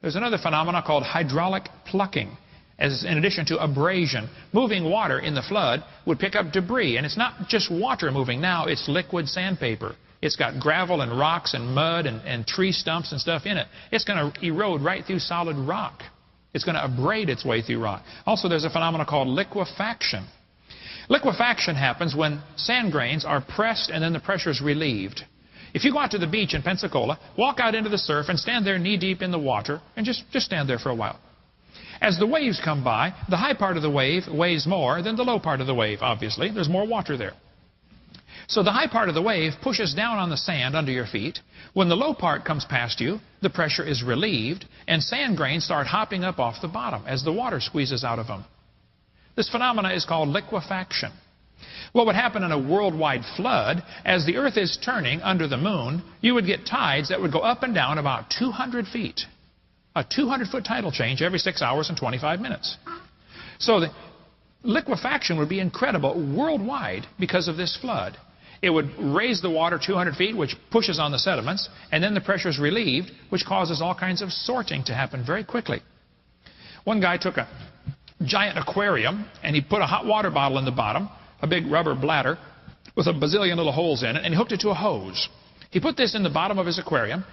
There's another phenomenon called hydraulic plucking. As in addition to abrasion, moving water in the flood would pick up debris. And it's not just water moving now, it's liquid sandpaper. It's got gravel and rocks and mud and tree stumps and stuff in it. It's going to erode right through solid rock. It's going to abrade its way through rock. Also, there's a phenomenon called liquefaction. Liquefaction happens when sand grains are pressed and then the pressure is relieved. If you go out to the beach in Pensacola, walk out into the surf and stand there knee-deep in the water and just stand there for a while. As the waves come by, the high part of the wave weighs more than the low part of the wave, obviously. There's more water there. So the high part of the wave pushes down on the sand under your feet. When the low part comes past you, the pressure is relieved, and sand grains start hopping up off the bottom as the water squeezes out of them. This phenomena is called liquefaction. What would happen in a worldwide flood, as the earth is turning under the moon, you would get tides that would go up and down about 200 feet. A 200-foot tidal change every 6 hours and 25 minutes. So the liquefaction would be incredible worldwide because of this flood. It would raise the water 200 feet, which pushes on the sediments, and then the pressure is relieved, which causes all kinds of sorting to happen very quickly. One guy took a giant aquarium, and he put a hot water bottle in the bottom, a big rubber bladder with a bazillion little holes in it, and he hooked it to a hose. He put this in the bottom of his aquarium,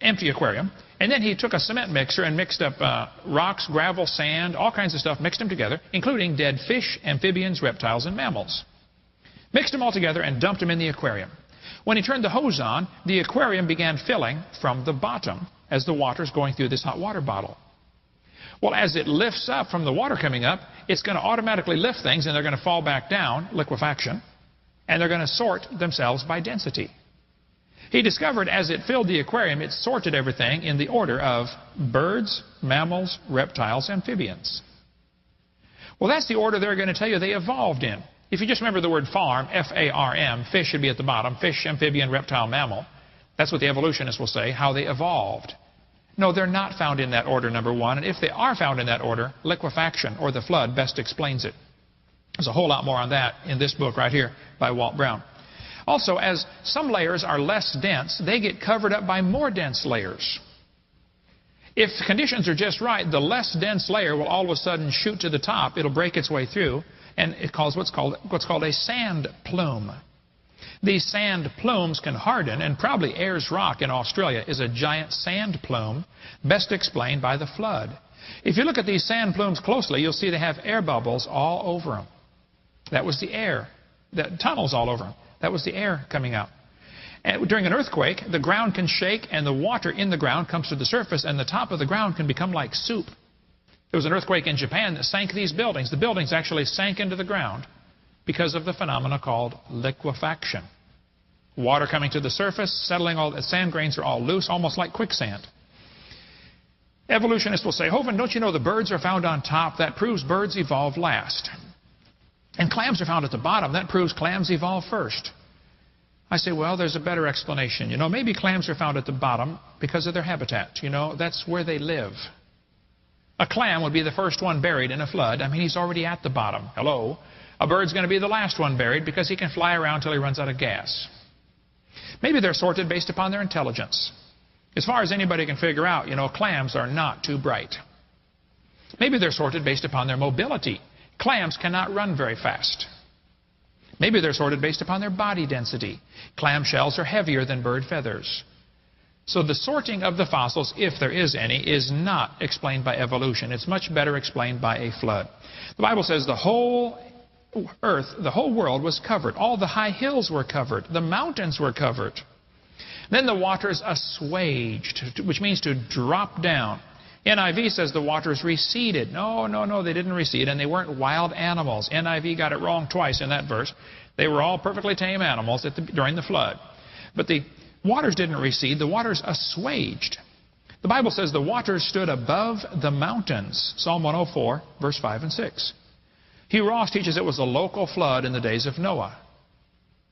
empty aquarium, and then he took a cement mixer and mixed up rocks, gravel, sand, all kinds of stuff, mixed them together, including dead fish, amphibians, reptiles, and mammals. Mixed them all together and dumped them in the aquarium. When he turned the hose on, the aquarium began filling from the bottom as the water's going through this hot water bottle. Well, as it lifts up from the water coming up, it's going to automatically lift things, and they're going to fall back down, liquefaction, and they're going to sort themselves by density. He discovered as it filled the aquarium, it sorted everything in the order of birds, mammals, reptiles, amphibians. Well, that's the order they're going to tell you they evolved in. If you just remember the word farm, F-A-R-M, fish should be at the bottom, fish, amphibian, reptile, mammal. That's what the evolutionists will say, how they evolved. No, they're not found in that order, number one. And if they are found in that order, liquefaction, or the flood, best explains it. There's a whole lot more on that in this book right here by Walt Brown. Also, as some layers are less dense, they get covered up by more dense layers. If conditions are just right, the less dense layer will all of a sudden shoot to the top. It'll break its way through, and it causes what's called a sand plume. These sand plumes can harden, and probably Ayers Rock in Australia is a giant sand plume, best explained by the flood. If you look at these sand plumes closely, you'll see they have air bubbles all over them. That was the air. The tunnels all over them. That was the air coming out. And during an earthquake, the ground can shake, and the water in the ground comes to the surface, and the top of the ground can become like soup. There was an earthquake in Japan that sank these buildings. The buildings actually sank into the ground because of the phenomena called liquefaction. Water coming to the surface, settling, all the sand grains are all loose, almost like quicksand. Evolutionists will say, Hovind, don't you know the birds are found on top? That proves birds evolved last. And clams are found at the bottom. That proves clams evolved first. I say, well, there's a better explanation. You know, maybe clams are found at the bottom because of their habitat. You know, that's where they live. A clam would be the first one buried in a flood. I mean, he's already at the bottom. Hello. A bird's going to be the last one buried because he can fly around till he runs out of gas. Maybe they're sorted based upon their intelligence. As far as anybody can figure out, you know, clams are not too bright. Maybe they're sorted based upon their mobility. Clams cannot run very fast. Maybe they're sorted based upon their body density. Clam shells are heavier than bird feathers. So the sorting of the fossils, if there is any, is not explained by evolution. It's much better explained by a flood. The Bible says the whole earth, the whole world was covered. All the high hills were covered. The mountains were covered. Then the waters assuaged, which means to drop down. NIV says the waters receded. No, they didn't recede, and they weren't wild animals. NIV got it wrong twice in that verse. They were all perfectly tame animals during the flood. But the waters didn't recede. The waters assuaged. The Bible says the waters stood above the mountains. Psalm 104, verse 5 and 6. Hugh Ross teaches it was a local flood in the days of Noah.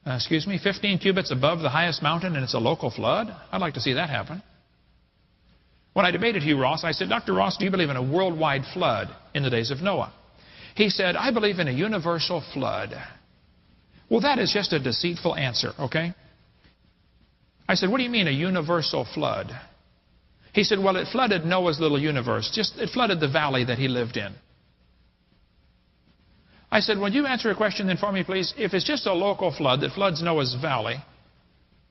15 cubits above the highest mountain, and it's a local flood? I'd like to see that happen. When I debated Hugh Ross, I said, Dr. Ross, do you believe in a worldwide flood in the days of Noah? He said, I believe in a universal flood. Well, that is just a deceitful answer, okay? I said, what do you mean a universal flood? He said, well, it flooded Noah's little universe. It flooded the valley that he lived in. I said, would you answer a question then for me, please? If it's just a local flood that floods Noah's valley,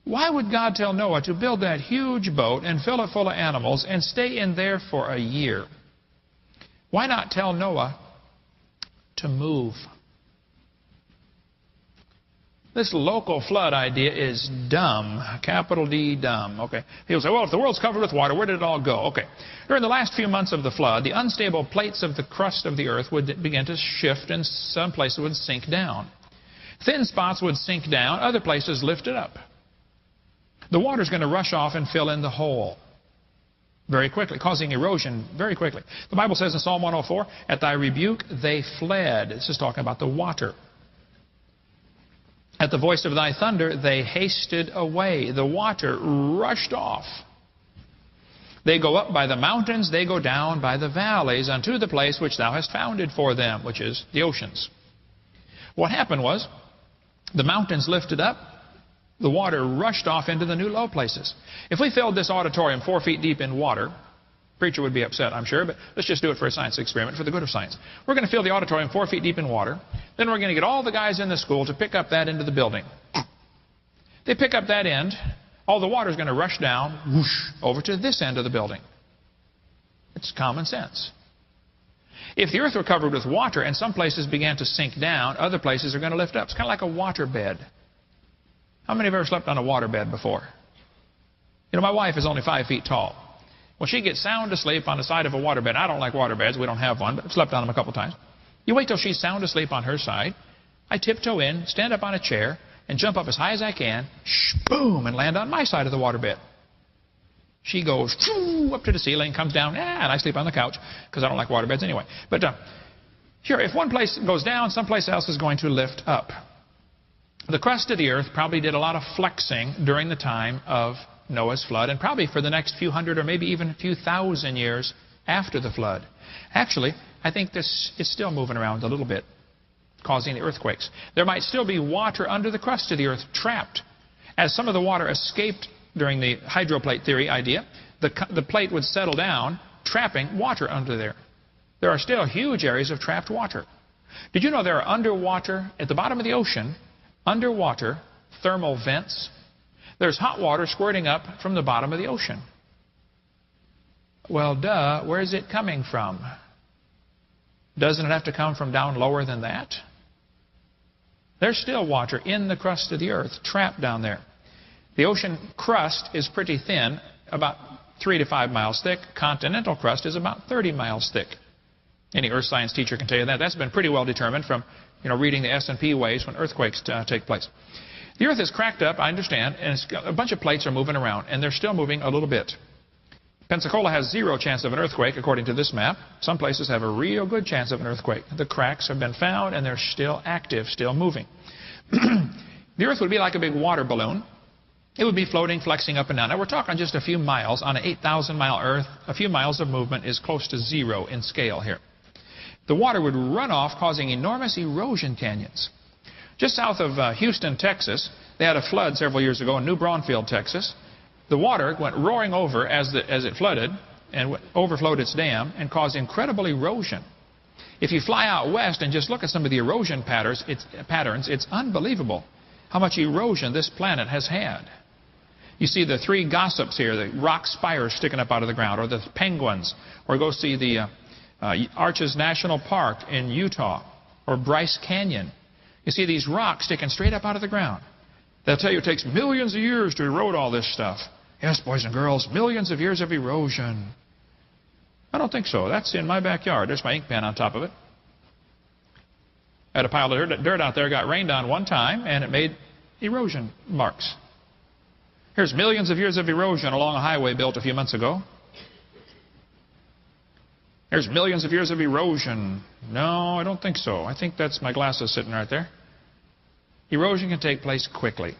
why would God tell Noah to build that huge boat and fill it full of animals and stay in there for a year? Why not tell Noah to move? This local flood idea is dumb, capital D, dumb. Okay. People say, well, if the world's covered with water, where did it all go? Okay. During the last few months of the flood, the unstable plates of the crust of the earth would begin to shift, and some places would sink down. Thin spots would sink down, other places lifted up. The water's going to rush off and fill in the hole very quickly, causing erosion very quickly. The Bible says in Psalm 104, at thy rebuke they fled. This is talking about the water. At the voice of thy thunder, they hasted away. The water rushed off. They go up by the mountains, they go down by the valleys, unto the place which thou hast founded for them, which is the oceans. What happened was, the mountains lifted up, the water rushed off into the new low places. If we filled this auditorium 4 feet deep in water, preacher would be upset, I'm sure, but let's just do it for a science experiment, for the good of science. We're going to fill the auditorium 4 feet deep in water. Then we're going to get all the guys in the school to pick up that end of the building. They pick up that end. All the water is going to rush down, whoosh, over to this end of the building. It's common sense. If the earth were covered with water and some places began to sink down, other places are going to lift up. It's kind of like a water bed. How many have ever slept on a water bed before? You know, my wife is only 5 feet tall. Well, she gets sound asleep on the side of a waterbed. I don't like waterbeds. We don't have one, but I've slept on them a couple times. You wait till she's sound asleep on her side. I tiptoe in, stand up on a chair, and jump up as high as I can, boom, and land on my side of the waterbed. She goes up to the ceiling, comes down, and I sleep on the couch because I don't like waterbeds anyway. But sure, if one place goes down, someplace else is going to lift up. The crust of the earth probably did a lot of flexing during the time of Noah's flood, and probably for the next few hundred or maybe even a few thousand years after the flood. Actually, I think this is still moving around a little bit, causing the earthquakes. There might still be water under the crust of the earth trapped. As some of the water escaped during the hydroplate theory idea, the plate would settle down, trapping water under there. There are still huge areas of trapped water. Did you know there are underwater, at the bottom of the ocean, underwater thermal vents? There's hot water squirting up from the bottom of the ocean. Well, duh, where's it coming from? Doesn't it have to come from down lower than that? There's still water in the crust of the earth, trapped down there. The ocean crust is pretty thin, about 3 to 5 miles thick. Continental crust is about 30 miles thick. Any earth science teacher can tell you that. That's been pretty well determined from reading the S&P waves when earthquakes take place. The earth is cracked up, I understand, and a bunch of plates are moving around, and they're still moving a little bit. Pensacola has 0 chance of an earthquake, according to this map. Some places have a real good chance of an earthquake. The cracks have been found, and they're still active, still moving. The earth would be like a big water balloon. It would be floating, flexing up and down. Now, we're talking just a few miles. On an 8,000-mile earth, a few miles of movement is close to 0 in scale here. The water would run off, causing enormous erosion canyons. Just south of Houston, Texas, they had a flood several years ago in New Braunfeld, Texas. The water went roaring over as it flooded and overflowed its dam and caused incredible erosion. If you fly out west and just look at some of the erosion patterns, it's unbelievable how much erosion this planet has had. You see the 3 gossips here, the rock spires sticking up out of the ground, or the penguins, or go see the Arches National Park in Utah, or Bryce Canyon. You see these rocks sticking straight up out of the ground. They'll tell you it takes millions of years to erode all this stuff. Yes, boys and girls, millions of years of erosion. I don't think so. That's in my backyard. There's my ink pen on top of it. I had a pile of dirt out there, got rained on one time, and it made erosion marks. Here's millions of years of erosion along a highway built a few months ago. There's millions of years of erosion. No, I don't think so. I think that's my glasses sitting right there. Erosion can take place quickly.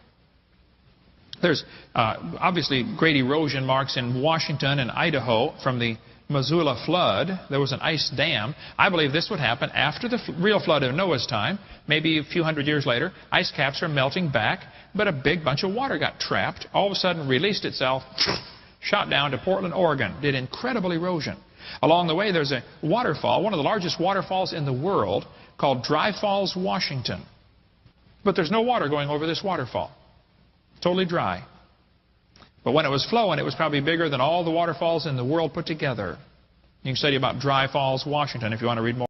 There's obviously great erosion marks in Washington and Idaho from the Missoula flood. There was an ice dam. I believe this would happen after the real flood of Noah's time, maybe a few hundred years later. Ice caps are melting back, but a big bunch of water got trapped, all of a sudden released itself, shot down to Portland, Oregon, did incredible erosion. Along the way, there's a waterfall, one of the largest waterfalls in the world, called Dry Falls, Washington. But there's no water going over this waterfall. Totally dry. But when it was flowing, it was probably bigger than all the waterfalls in the world put together. You can study about Dry Falls, Washington, if you want to read more.